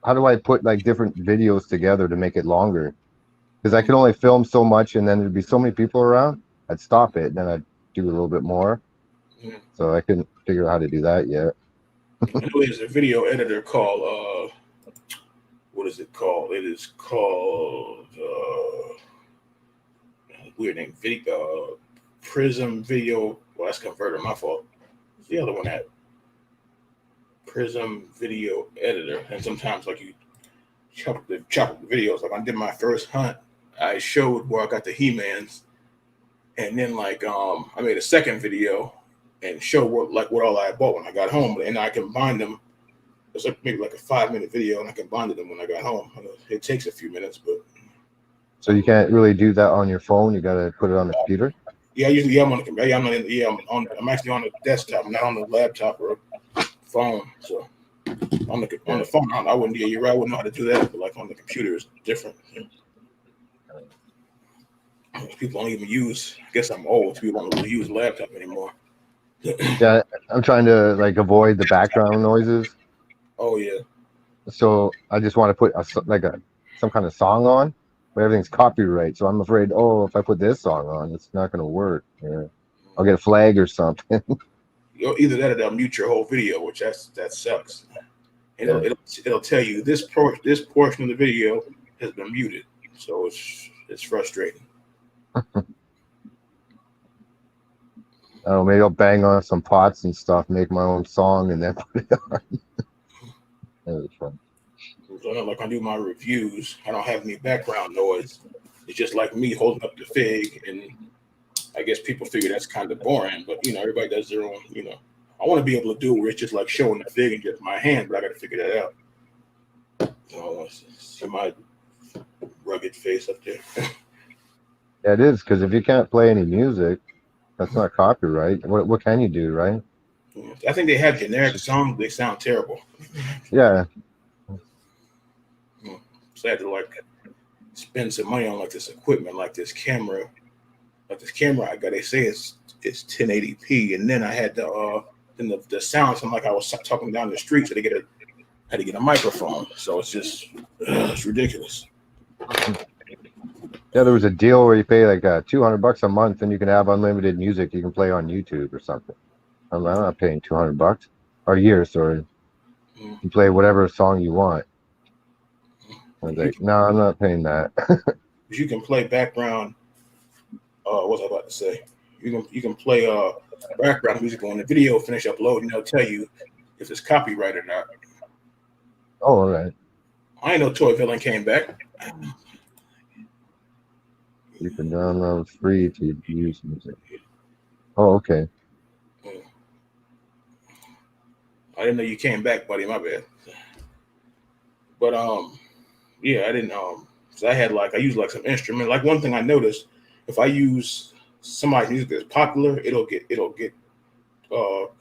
How do I put like different videos together to make it longer? Because I could only film so much, and then there'd be so many people around. I'd stop it, and then I'd do a little bit more. Yeah. So I couldn't figure out how to do that yet. I know there's a video editor called what is it called? It is called weird name, Prism Video. Well, that's Converter, my fault. What's the other one at? Prism Video Editor. And sometimes like you chop up the videos. Like I did my first hunt. I showed where I got the He-Mans, and then like I made a second video and showed what all I bought when I got home, and I combined them. It's like maybe like a 5-minute video, and I combined them when I got home. It takes a few minutes, but So you can't really do that on your phone. You got to put it on the computer. yeah, usually I'm on the computer. Yeah, I'm actually on the desktop, not on the laptop or phone. So on the phone, I wouldn't. Yeah, you're right. I wouldn't know how to do that, but like on the computer, it's different. People don't even use. I guess I'm old. People don't really use laptop anymore. Yeah, I'm trying to like avoid the background noises. Oh yeah. So I just want to put some kind of song on, but everything's copyright. So I'm afraid, oh, if I put this song on, it's not going to work. Yeah. I'll get a flag or something. Either that or they'll mute your whole video, which that sucks. And it'll tell you this portion of the video has been muted, so it's frustrating. Oh, maybe I'll bang on some pots and stuff, make my own song, and then put it on. That was fun. So like I do my reviews, I don't have any background noise. It's just like me holding up the fig, and I guess people figure that's kind of boring, but everybody does their own. I want to be able to do it where it's just like showing the fig and just my hand, but I got to figure that out. So see my rugged face up there. Yeah, it is, because if you can't play any music, that's not copyright. What can you do, right? I think they have generic songs. They sound terrible. Yeah. So I had to like spend some money on like this equipment, like this camera I got. They say it's 1080p, and then I had the sound sounded like I was talking down the street, so had to get a microphone. So it's just it's ridiculous. Yeah, there was a deal where you pay like $200 a month, and you can have unlimited music you can play on YouTube or something. I'm not paying $200 or a year, sorry. You can play whatever song you want. I was like, no, I'm not paying that. You can play background. What was I about to say? You can play background music when the video finish uploading. They'll tell you if it's copyright or not. Oh, all right. I ain't know Toy Villain came back. You can download free to use music. Oh, okay. I didn't know you came back, buddy. My bad. But yeah, I didn't. So I use like some instrument. Like one thing I noticed, if I use somebody's music that's popular, it'll get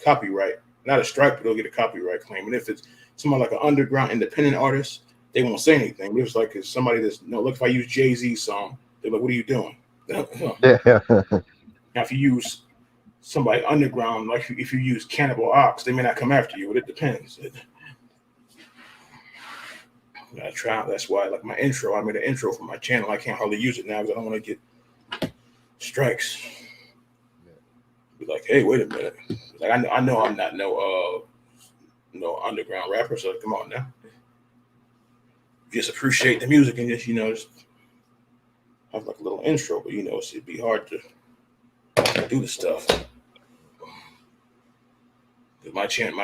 copyright. Not a strike, but it'll get a copyright claim. And if it's somebody like an underground independent artist, they won't say anything. It's like it's somebody that's look. If I use Jay-Z's song, they're like, "What are you doing?" Yeah. Now, if you use somebody underground, like if you use Cannibal Ox, they may not come after you, but it depends. I try. That's why, like my intro, I made an intro for my channel. I can't hardly use it now because I don't want to get strikes. Be like, hey, wait a minute. Like I know I'm not no underground rapper, so come on now. Just appreciate the music and just just have like a little intro, but it'd be hard to do the stuff. My channel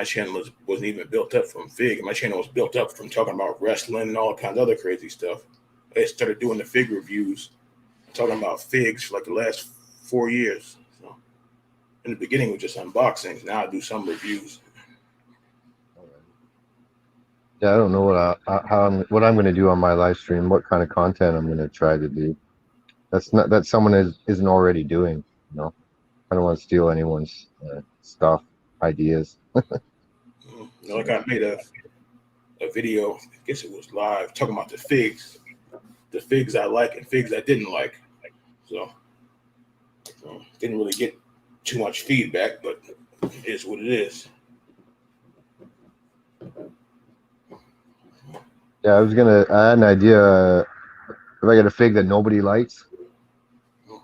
wasn't even built up from Fig. My channel was built up from talking about wrestling and all kinds of other crazy stuff. I started doing the Fig reviews, talking about Figs for like the last 4 years. So in the beginning, it was just unboxings. Now I do some reviews. Yeah, I don't know what I'm going to do on my live stream. What kind of content I'm going to try to do. That someone isn't already doing. I don't want to steal anyone's stuff, ideas. Like I made a video, I guess it was live, talking about the figs I like and figs I didn't like. So didn't really get too much feedback, but it is what it is. Yeah, I had an idea. If I get a fig that nobody likes,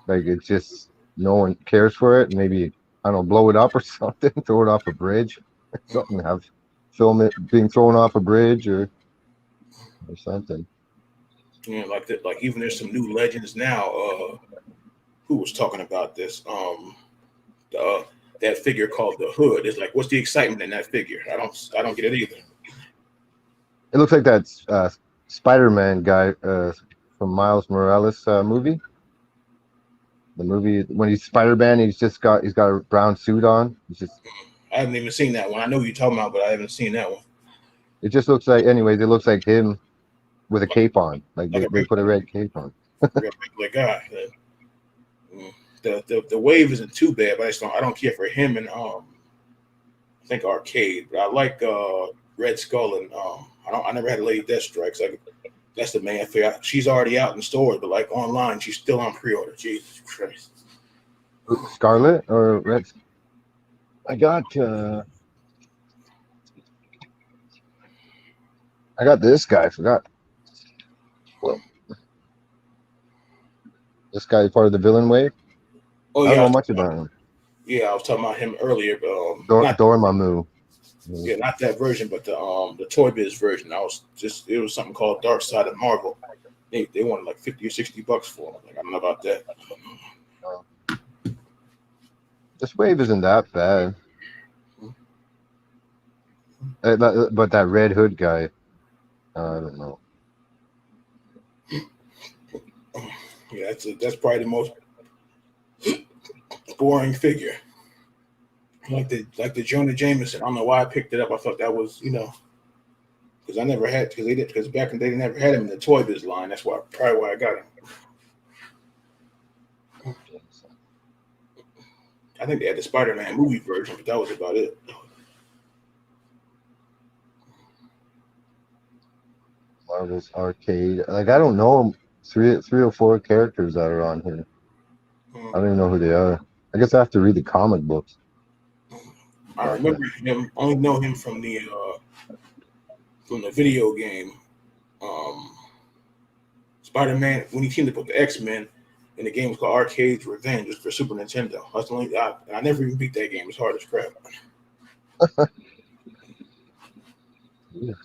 like it's just no one cares for it, maybe I don't know, blow it up or something, throw it off a bridge, something, film it being thrown off a bridge or something. Like that. Like even there's some new legends now. Who was talking about this? That figure called the Hood. It's like, what's the excitement in that figure? I don't get it either. It looks like that Spider-Man guy from Miles Morales movie. The movie when he's Spider-Man, he's got a brown suit on. He's just I haven't even seen that one. I know who you're talking about, but I haven't seen that one. it just looks like anyways, it looks like him with a cape on. Like Like a they put a red cape on. regular guy. The wave isn't too bad, but I don't care for him and I think Arcade. But I like Red Skull and I never had a Lady Deathstrike. So that's the main thing. She's already out in stores, but like online, she's still on pre-order. Jesus Christ. Scarlet or Red? I got this guy. I forgot. Well, this guy is part of the villain wave. Oh I don't yeah, know much about him. I was talking about him earlier, but not Dormammu. not that version, but the Toy Biz version. It was something called Dark Side of Marvel. They wanted like $50 or $60 for him. Like, I don't know about that. This wave isn't that bad. But that Red Hood guy, I don't know. Yeah, that's probably the most boring figure. Like the Jonah Jameson. I don't know why I picked it up. I thought that was because I never had because back in the day they never had him in the Toy Biz line. That's probably why I got him. I think they had the Spider-Man movie version, but that was about it. Marvel's Arcade. Like I don't know three or four characters that are on here. I don't even know who they are. I guess I have to read the comic books. I remember him. Only know him from the video game. Spider-Man when he teamed up with the X-Men, and the game was called Arcade's Revenge. It was for Super Nintendo. That's the only. I never even beat that game. It's hard as crap. Yes.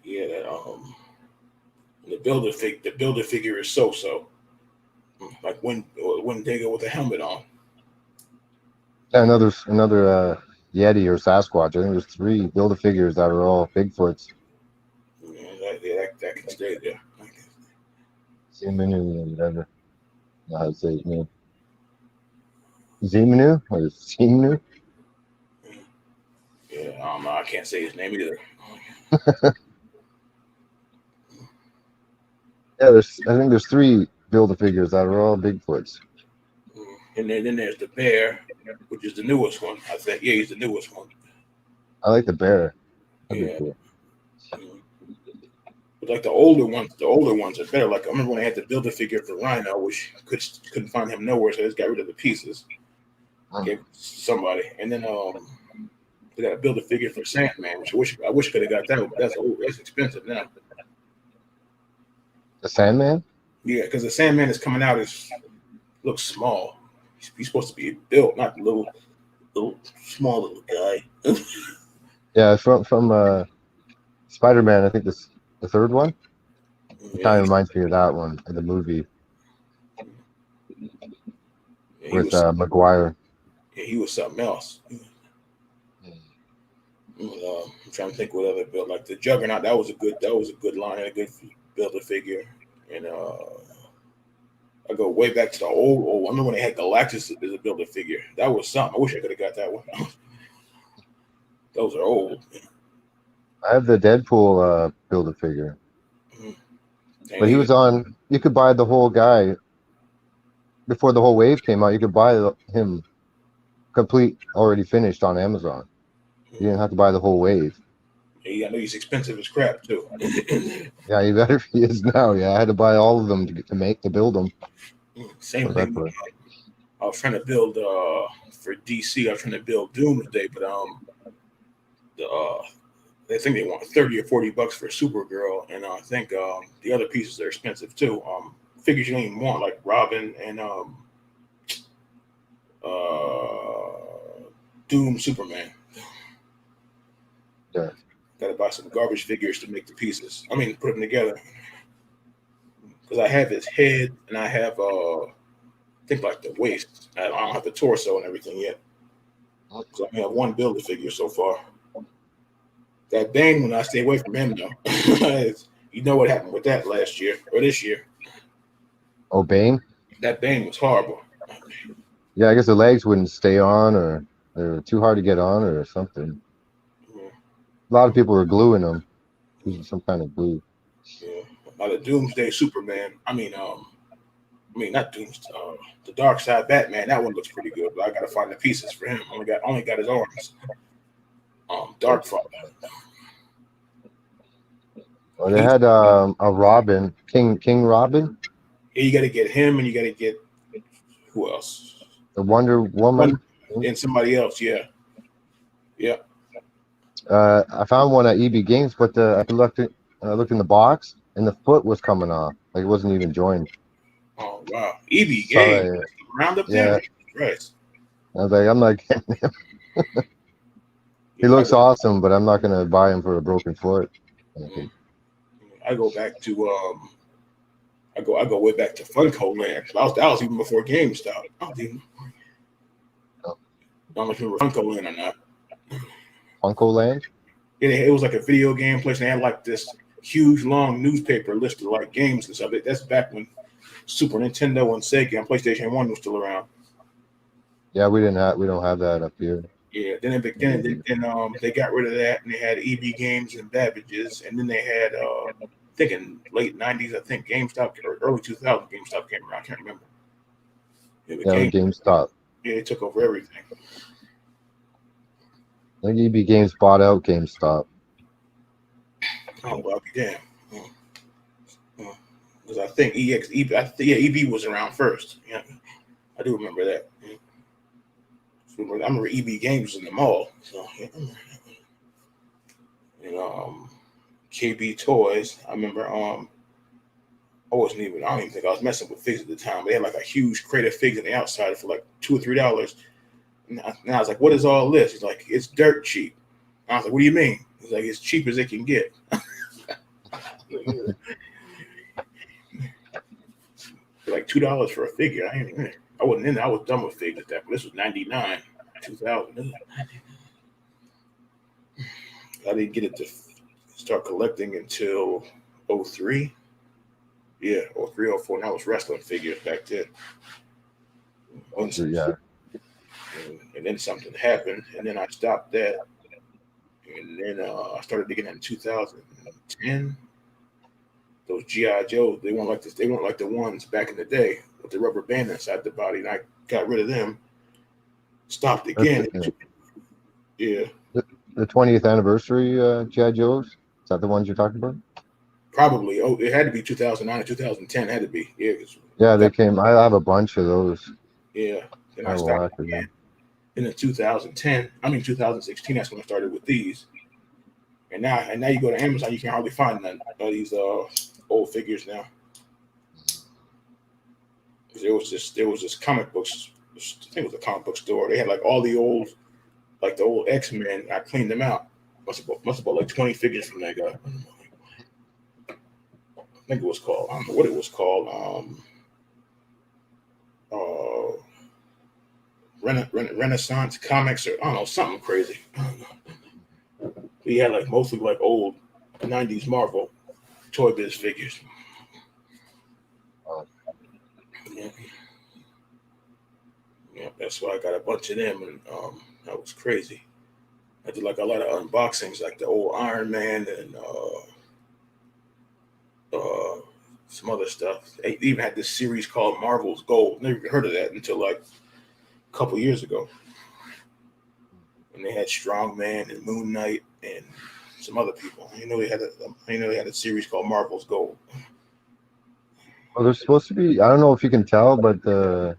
Yeah, the builder figure is so. Like when they go with the helmet on. Yeah, another Yeti or Sasquatch. I think there's three Build-A-Figures that are all Bigfoots. That can stay there. Zeminu or whatever. I don't know how to say his name. Zeminu or Zeminu? Yeah, I don't know. I can't say his name either. Yeah, I think there's three Build-A-Figures that are all Bigfoots. And then there's the bear, which is the newest one. I think he's the newest one. I like the bear. That'd Yeah. be cool. But like the older ones are better. Like I remember when I had to build a figure for Rhino, which couldn't find him nowhere, so I just got rid of the pieces. Gave it to somebody, and then they got to build a figure for Sandman, which I wish I could have got that. But that's expensive now. The Sandman? Yeah, because the Sandman is coming out looks small. He's supposed to be built, not little small little guy. Yeah, from Spider-Man. I think this the third one. It kind of reminds me of that one in the movie with Maguire. Yeah, he was something else. I'm trying to think what other build like the Juggernaut. That was a good line and a good build a figure. And I go way back to the old. I remember when they had Galactus as a build a figure. That was something. I wish I could have got that one. Those are old. I have the Deadpool Build-A-Figure. But he was on. You could buy the whole guy before the whole wave came out. You could buy him complete, already finished on Amazon. You didn't have to buy the whole wave. Yeah, I know he's expensive as crap too. Yeah, he better he is now. Yeah, I had to buy all of them to build them. Same thing. I was trying to build for DC. I was trying to build Doomsday, but they think they want $30 or $40 for Supergirl, and I think the other pieces are expensive too. Figures you don't even want, like Robin and Doom, Superman. Yeah. Gotta buy some garbage figures to make the pieces. I mean, put them together. Because I have his head, and I have think like the waist. I don't have the torso and everything yet. So I have one builder figure so far. That Bane one, I stay away from him though. You know what happened with that last year or this year? Oh, Bane? That Bane was horrible. Yeah, I guess the legs wouldn't stay on, or they're too hard to get on, or something. Yeah. A lot of people were gluing them, using some kind of glue. Yeah. Now the Doomsday Superman. Not Doomsday. The Dark Side Batman. That one looks pretty good, but I gotta find the pieces for him. Only got his arms. Dark Father. Well, they had a Robin, King Robin, Yeah, you got to get him, and you got to get who else? the Wonder Woman. And somebody else. Yeah. I found one at EB Games, but I looked in the box, and the foot was coming off, like it wasn't even joined. Oh wow, EB So, Game round up there. Right. I'm like, he looks awesome, but I'm not gonna buy him for a broken foot. I go back to I go way back to Funko Land. That was even before GameStop. I don't know if you remember Funko Land or not. Funko Land? It was like a video game place, and they had like this huge long newspaper list of like games and stuff. That's back when Super Nintendo and Sega and PlayStation 1 was still around. Yeah, we don't have that up here. Yeah, then they got rid of that, and they had EB Games and Babbage's, and then they had I think in late '90s, I think GameStop or early 2000s, GameStop came around. I can't remember. GameStop. Yeah, it took over everything. I think EB Games bought out GameStop. Oh, well, I'll be damned. Because I think EB was around first. Yeah, I do remember that. Yeah. I remember EB Games in the mall. So, yeah. And KB Toys. I remember. I don't even think I was messing with figs at the time. They had like a huge crate of figs on the outside for like $2 or $3. And I was like, "What is all this?" He's like, "It's dirt cheap." I was like, "What do you mean?" He's like, "As cheap as it can get." Like $2 for a figure. I wasn't in there. I was done with figs at that. But this was '99, 2000. I didn't get it to start collecting until 03. Yeah, 03, 04. And I was wrestling figures back then. Yeah. And then something happened, and then I stopped that. And then I started digging in 2010. Those G.I. Joes, they weren't like this. They weren't like the ones back in the day with the rubber band inside the body. And I got rid of them. Stopped again. Yeah. The 20th anniversary G.I. Joes? Is that the ones you're talking about? Probably. Oh, it had to be 2009 or 2010. It had to be. Yeah, they came. I have a bunch of those. Yeah. Then I started again. And in 2016, that's when I started with these. And now you go to Amazon, you can hardly find none of these old figures now. There was this comic books. I think it was a comic book store. They had like all the old, like the old X-Men. I cleaned them out. Must have bought like 20 figures from that guy. I think it was called. I don't know what it was called. Renaissance Comics, or I don't know, something crazy. He had like mostly like old 90s Marvel Toy Biz figures. Yeah, that's why I got a bunch of them, and that was crazy. I did like a lot of unboxings, like the old Iron Man and some other stuff. They even had this series called Marvel's Gold. Never even heard of that until like a couple years ago. And they had Strongman and Moon Knight and some other people. They had a series called Marvel's Gold. Well, there's supposed to be. I don't know if you can tell, but the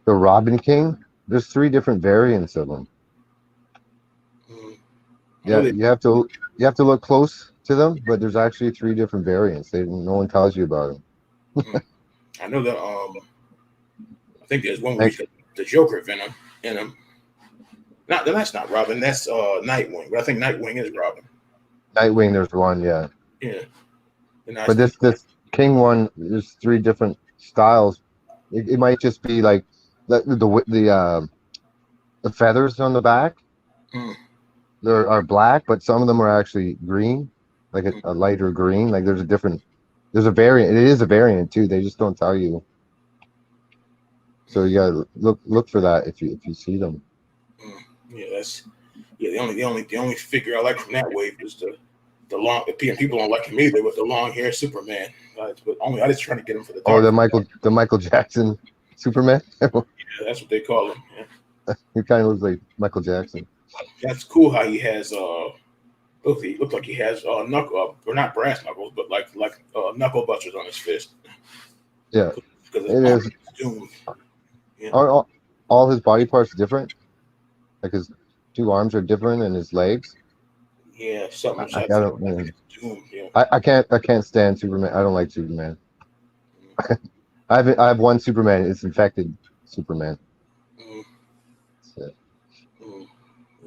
Robin King. There's 3 different variants of them. Yeah, you have to look close to them, but there's actually 3 different variants. No one tells you about them. I know that. I think there's one where you got the Joker venom in them. That's not Robin. That's Nightwing. But I think Nightwing is Robin. Nightwing, there's one, yeah. Yeah. But this King one, there's 3 different styles It might just be like the feathers on the back Mm. are black, but some of them are actually green, like a lighter green. Like there's a variant. It is a variant too. They just don't tell you. So you gotta look for that if you see them. Yeah, the only figure I like from that wave is the long. People don't like him either with the long hair Superman. But only I just trying to get him for the Oh, dark. the Michael Jackson Superman. Yeah, that's what they call him. Yeah. He kind of looks like Michael Jackson. That's cool how he has he looked like he has knuckle or not brass knuckles, but like knuckle busters on his fist. Yeah, Because it it's is. doomed. Yeah. Are all his body parts different? Like his two arms are different, and his legs. Yeah, something I I think don't. Man. it's doomed. Yeah. I can't stand Superman. I don't like Superman. I have one Superman. It's infected Superman. Mm, So, mm.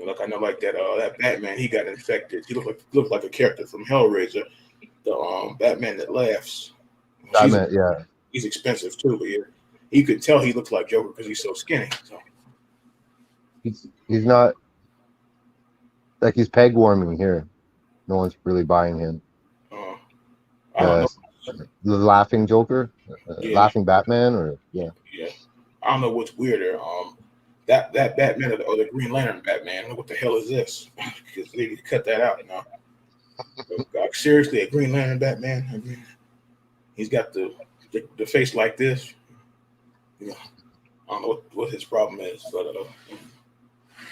Like I know, like that Batman, he got infected. He looked like a character from Hellraiser, the Batman that laughs. She's Batman. Yeah, he's expensive too, but yeah, he could tell he looks like Joker because he's so skinny. So he's not like he's peg warming here. No one's really buying him. uh, I don't The know. the laughing Joker, Yeah, laughing Batman, or yeah. yeah. I don't know what's weirder. That Batman or the Green Lantern Batman. What the hell is this? Because they need to cut that out now. Like, seriously, a Green Lantern Batman. I mean, he's got the face like this. You know, I don't know what his problem is, but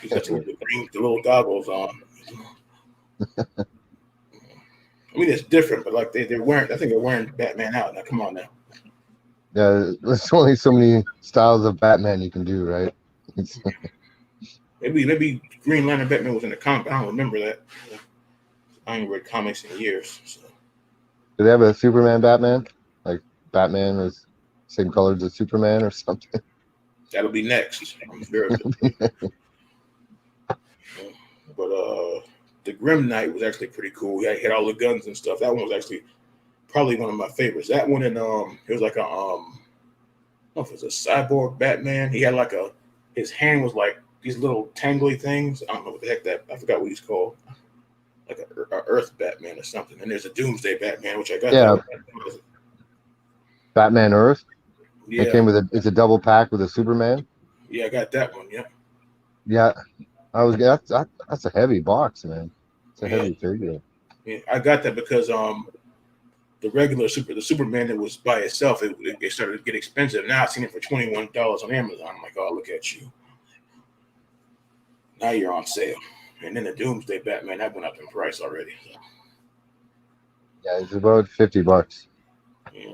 he's got the little goggles on. I mean, it's different, but like they're wearing. I think they're wearing Batman out now. Come on now. Yeah, there's only so many styles of Batman you can do, right? It's, Maybe Green Lantern Batman was in the comic. I don't remember that. I ain't read comics in years. So. do they have a Superman Batman? Like Batman is same colors as Superman or something? That'll be next. I'm sure. But the Grim Knight was actually pretty cool. He had all the guns and stuff. That one was actually probably one of my favorites. That one and it was like a I don't know if it was a cyborg Batman. He had like his hand was like these little tangly things. I don't know what the heck I forgot what he's called. Like a Earth Batman or something. And there's a Doomsday Batman, which I got. Yeah, Batman Earth. It Yeah, came with it's a double pack with a Superman. yeah, I got that one. Yeah, Yeah, that's a heavy box, man. It's a yeah, heavy figure. yeah. I got that because the Superman that was by itself, it started to get expensive. Now I've seen it for $21 on Amazon. I'm like, oh, look at you. Now you're on sale. And then the Doomsday Batman, that went up in price already. So, Yeah, it's about $50 yeah,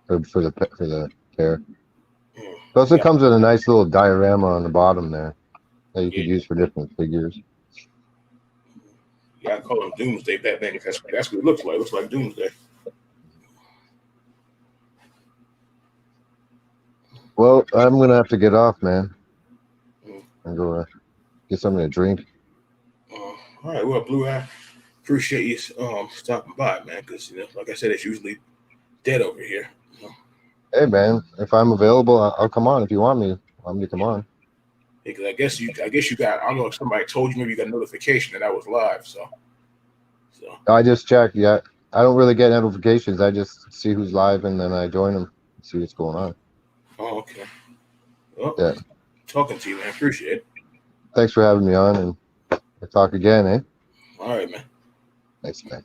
for the pair. yeah. It also Yeah, comes with a nice little diorama on the bottom there that you yeah, could use for different figures. yeah. I call him Doomsday Batman because that's what it looks like. It looks like Doomsday. Well, I'm gonna have to get off, man, Mm. and go get something to drink. All right, well, Blue Eye, appreciate you stopping by, man. Because like I said, it's usually dead over here. Hey, man, if I'm available, I'll come on if you want me to come on. Because I guess you got. I don't know if somebody told you. Maybe you got a notification that I was live. So I just checked. Yeah, I don't really get notifications. I just see who's live and then I join them, see what's going on. oh, okay. Well, Yeah. talking to you, man. Appreciate it. Thanks for having me on, and we'll talk again, eh? All right, man. Thanks, man.